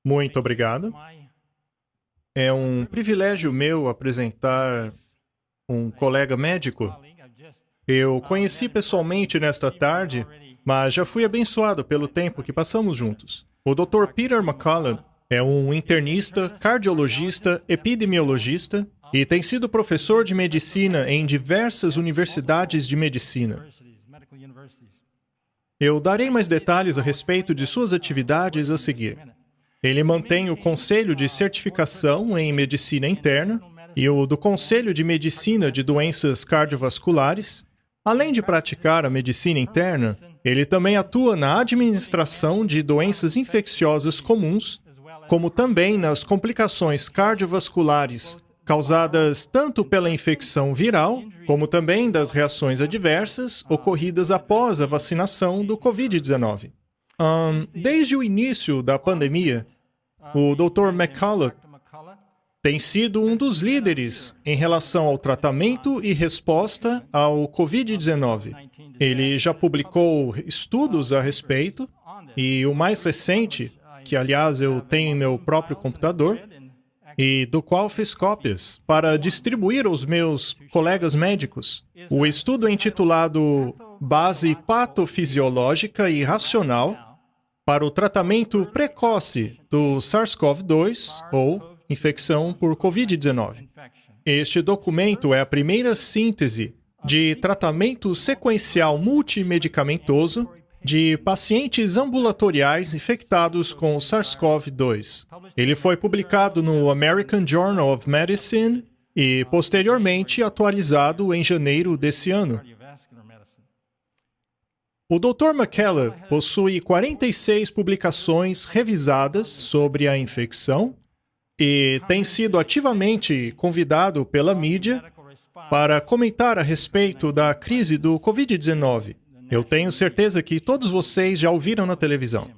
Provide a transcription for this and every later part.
Muito obrigado. É um privilégio meu apresentar um colega médico. Eu conheci pessoalmente nesta tarde, mas já fui abençoado pelo tempo que passamos juntos. O Dr. Peter McCullough é um internista, cardiologista, epidemiologista e tem sido professor de medicina em diversas universidades de medicina. Eu darei mais detalhes a respeito de suas atividades a seguir. Ele mantém o Conselho de Certificação em Medicina Interna e o do Conselho de Medicina de Doenças Cardiovasculares. Além de praticar a medicina interna, ele também atua na administração de doenças infecciosas comuns, como também nas complicações cardiovasculares causadas tanto pela infecção viral, como também das reações adversas ocorridas após a vacinação do Covid-19. Desde o início da pandemia, o Dr. McCullough tem sido um dos líderes em relação ao tratamento e resposta ao Covid-19. Ele já publicou estudos a respeito, e o mais recente, que aliás eu tenho em meu próprio computador, e do qual fiz cópias para distribuir aos meus colegas médicos. O estudo é intitulado Base Patofisiológica e Racional para o Tratamento Precoce do SARS-CoV-2, ou infecção por Covid-19. Este documento é a primeira síntese de tratamento sequencial multimedicamentoso de pacientes ambulatoriais infectados com SARS-CoV-2. Ele foi publicado no American Journal of Medicine e, posteriormente, atualizado em janeiro desse ano. O Dr. McCullough possui 46 publicações revisadas sobre a infecção e tem sido ativamente convidado pela mídia para comentar a respeito da crise do Covid-19. Eu tenho certeza que todos vocês já ouviram na televisão.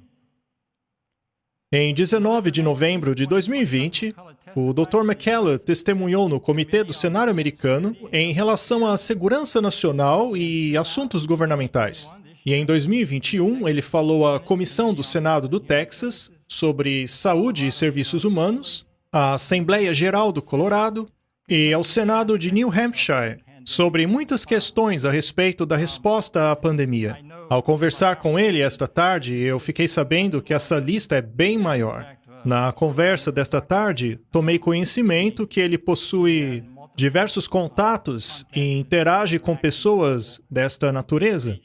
Em 19 de novembro de 2020, o Dr. McCullough testemunhou no Comitê do Senado americano em relação à segurança nacional e assuntos governamentais. E em 2021, ele falou à Comissão do Senado do Texas sobre Saúde e Serviços Humanos, à Assembleia Geral do Colorado e ao Senado de New Hampshire sobre muitas questões a respeito da resposta à pandemia. Ao conversar com ele esta tarde, eu fiquei sabendo que essa lista é bem maior. Na conversa desta tarde, tomei conhecimento que ele possui diversos contatos e interage com pessoas desta natureza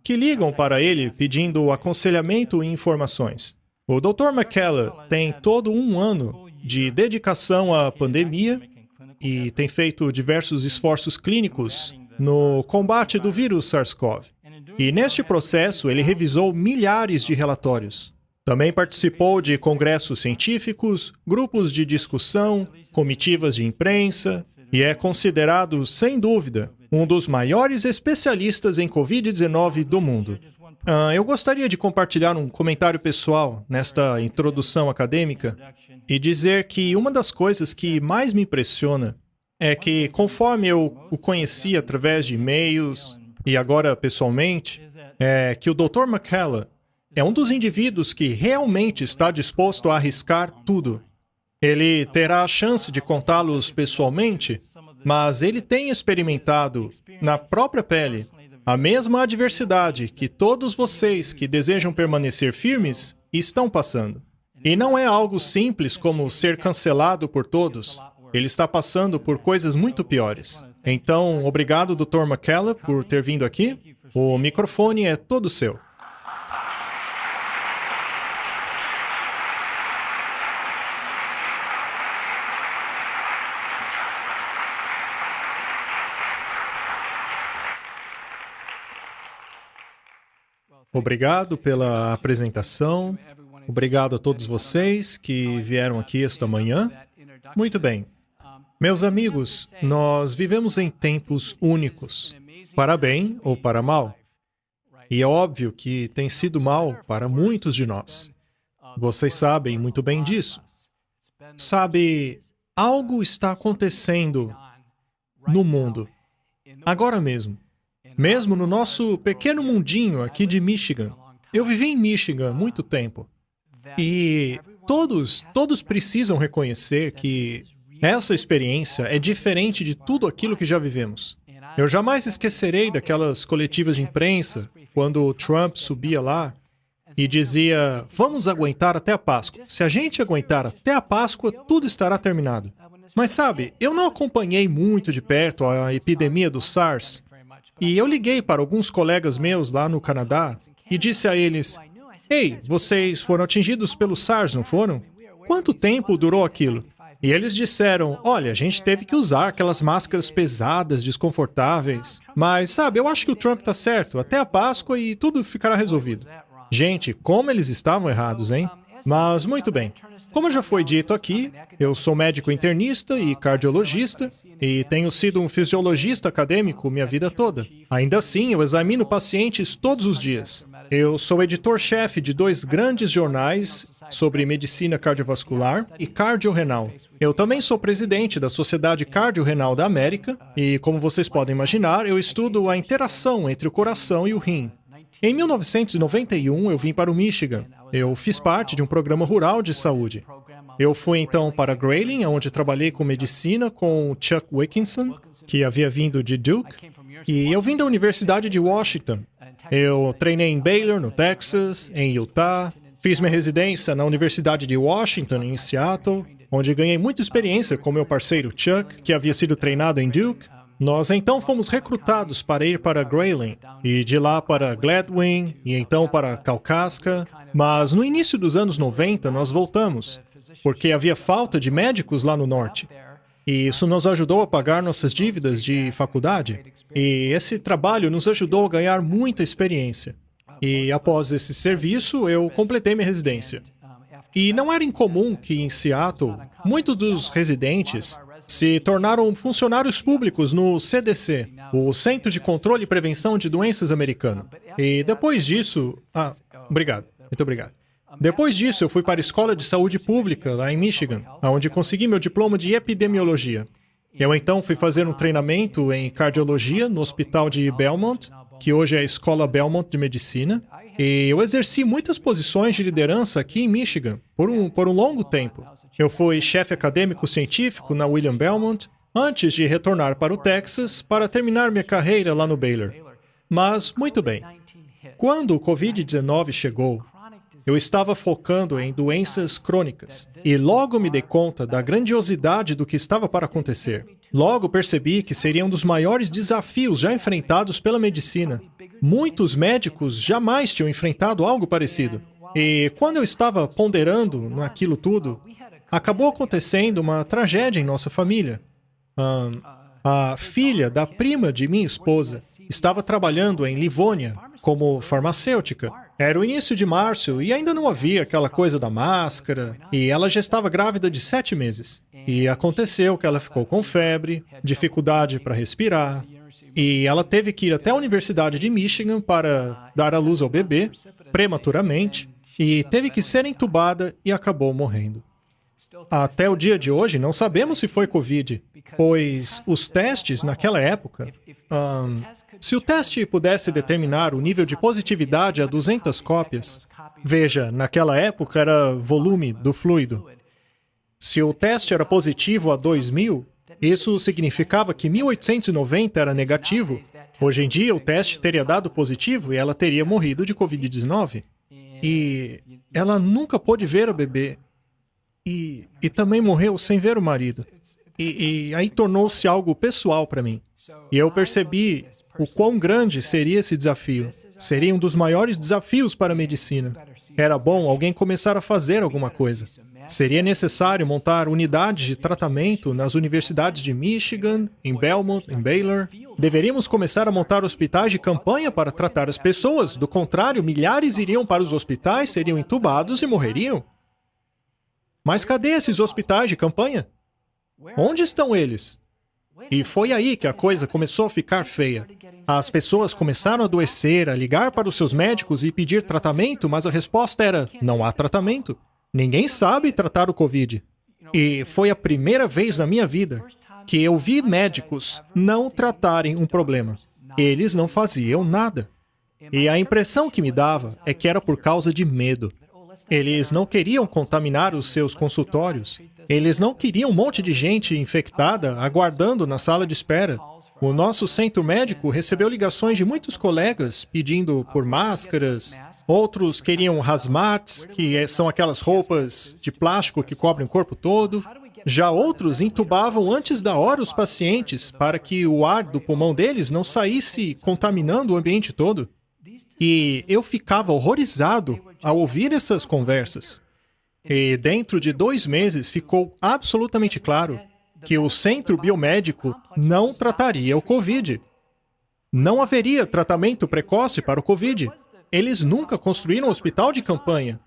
que ligam para ele pedindo aconselhamento e informações. O Dr. McCullough tem todo um ano de dedicação à pandemia e tem feito diversos esforços clínicos no combate do vírus SARS-CoV. E neste processo, ele revisou milhares de relatórios. Também participou de congressos científicos, grupos de discussão, comitivas de imprensa, e é considerado, sem dúvida, um dos maiores especialistas em Covid-19 do mundo. Eu gostaria de compartilhar um comentário pessoal nesta introdução acadêmica e dizer que uma das coisas que mais me impressiona é que, conforme eu o conheci através de e-mails e agora pessoalmente, é que o Dr. McCullough é um dos indivíduos que realmente está disposto a arriscar tudo. Ele terá a chance de contá-los pessoalmente, mas ele tem experimentado, na própria pele, a mesma adversidade que todos vocês que desejam permanecer firmes estão passando. E não é algo simples como ser cancelado por todos. Ele está passando por coisas muito piores. Então, obrigado, Dr. McCullough, por ter vindo aqui. O microfone é todo seu. Obrigado pela apresentação. Obrigado a todos vocês que vieram aqui esta manhã. Muito bem. Meus amigos, nós vivemos em tempos únicos, para bem ou para mal. E é óbvio que tem sido mal para muitos de nós. Vocês sabem muito bem disso. Sabe, algo está acontecendo no mundo, agora mesmo. Mesmo no nosso pequeno mundinho aqui de Michigan. Eu vivi em Michigan há muito tempo. E todos precisam reconhecer que essa experiência é diferente de tudo aquilo que já vivemos. Eu jamais esquecerei daquelas coletivas de imprensa, quando o Trump subia lá e dizia: vamos aguentar até a Páscoa. Se a gente aguentar até a Páscoa, tudo estará terminado. Mas sabe, eu não acompanhei muito de perto a epidemia do SARS. E eu liguei para alguns colegas meus lá no Canadá e disse a eles: ei, vocês foram atingidos pelo SARS, não foram? Quanto tempo durou aquilo? E eles disseram: olha, a gente teve que usar aquelas máscaras pesadas, desconfortáveis. Mas, sabe, eu acho que o Trump está certo. Até a Páscoa e tudo ficará resolvido. Gente, como eles estavam errados, hein? Mas, muito bem. Como já foi dito aqui, eu sou médico internista e cardiologista e tenho sido um fisiologista acadêmico minha vida toda. Ainda assim, eu examino pacientes todos os dias. Eu sou editor-chefe de 2 grandes jornais sobre medicina cardiovascular e cardiorrenal. Eu também sou presidente da Sociedade Cardiorrenal da América e, como vocês podem imaginar, eu estudo a interação entre o coração e o rim. Em 1991, eu vim para o Michigan. Eu fiz parte de um programa rural de saúde. Eu fui então para Grayling, onde trabalhei com medicina com o Chuck Wilkinson, que havia vindo de Duke, e eu vim da Universidade de Washington. Eu treinei em Baylor, no Texas, em Utah, fiz minha residência na Universidade de Washington, em Seattle, onde ganhei muita experiência com meu parceiro Chuck, que havia sido treinado em Duke. Nós então fomos recrutados para ir para Grayling, e de lá para Gladwin, e então para Kalkaska. Mas no início dos anos 90 nós voltamos, porque havia falta de médicos lá no norte. E isso nos ajudou a pagar nossas dívidas de faculdade. E esse trabalho nos ajudou a ganhar muita experiência. E após esse serviço, eu completei minha residência. E não era incomum que em Seattle, muitos dos residentes se tornaram funcionários públicos no CDC, o Centro de Controle e Prevenção de Doenças americano. E depois disso... obrigado. Muito obrigado. Depois disso, eu fui para a Escola de Saúde Pública, lá em Michigan, onde consegui meu diploma de epidemiologia. Eu então fui fazer um treinamento em cardiologia no Hospital de Belmont, que hoje é a Escola Belmont de Medicina, e eu exerci muitas posições de liderança aqui em Michigan, por um longo tempo. Eu fui chefe acadêmico científico na William Belmont, antes de retornar para o Texas para terminar minha carreira lá no Baylor. Mas, muito bem, quando o Covid-19 chegou, eu estava focando em doenças crônicas e logo me dei conta da grandiosidade do que estava para acontecer. Logo percebi que seria um dos maiores desafios já enfrentados pela medicina. Muitos médicos jamais tinham enfrentado algo parecido. E quando eu estava ponderando naquilo tudo, acabou acontecendo uma tragédia em nossa família. A filha da prima de minha esposa estava trabalhando em Livônia como farmacêutica. Era o início de março e ainda não havia aquela coisa da máscara, e ela já estava grávida de 7 meses. E aconteceu que ela ficou com febre, dificuldade para respirar, e ela teve que ir até a Universidade de Michigan para dar à luz ao bebê, prematuramente, e teve que ser entubada e acabou morrendo. Até o dia de hoje, não sabemos se foi Covid, pois os testes naquela época... se o teste pudesse determinar o nível de positividade a 200 cópias, veja, naquela época era volume do fluido. Se o teste era positivo a 2.000, isso significava que 1.890 era negativo. Hoje em dia, o teste teria dado positivo e ela teria morrido de Covid-19. E ela nunca pôde ver a bebê. E também morreu sem ver o marido. E aí tornou-se algo pessoal para mim. E eu percebi o quão grande seria esse desafio. Seria um dos maiores desafios para a medicina. Era bom alguém começar a fazer alguma coisa. Seria necessário montar unidades de tratamento nas universidades de Michigan, em Belmont, em Baylor. Deveríamos começar a montar hospitais de campanha para tratar as pessoas. Do contrário, milhares iriam para os hospitais, seriam entubados e morreriam. Mas cadê esses hospitais de campanha? Onde estão eles? E foi aí que a coisa começou a ficar feia. As pessoas começaram a adoecer, a ligar para os seus médicos e pedir tratamento, mas a resposta era: não há tratamento. Ninguém sabe tratar o Covid. E foi a primeira vez na minha vida que eu vi médicos não tratarem um problema. Eles não faziam nada. E a impressão que me dava é que era por causa de medo. Eles não queriam contaminar os seus consultórios. Eles não queriam um monte de gente infectada aguardando na sala de espera. O nosso centro médico recebeu ligações de muitos colegas pedindo por máscaras. Outros queriam hazmats, que são aquelas roupas de plástico que cobrem o corpo todo. Já outros intubavam antes da hora os pacientes para que o ar do pulmão deles não saísse contaminando o ambiente todo. E eu ficava horrorizado ao ouvir essas conversas. E dentro de 2 meses ficou absolutamente claro que o centro biomédico não trataria o Covid. Não haveria tratamento precoce para o Covid. Eles nunca construíram um hospital de campanha.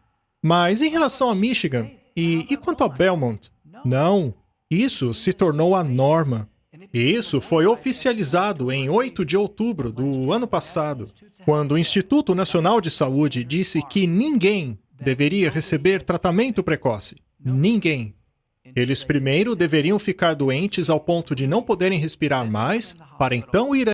Mas em relação a Michigan, e quanto a Belmont? Não, isso se tornou a norma. E isso foi oficializado em 8 de outubro do ano passado, quando o Instituto Nacional de Saúde disse que ninguém deveria receber tratamento precoce. Ninguém. Eles primeiro deveriam ficar doentes ao ponto de não poderem respirar mais, para então ir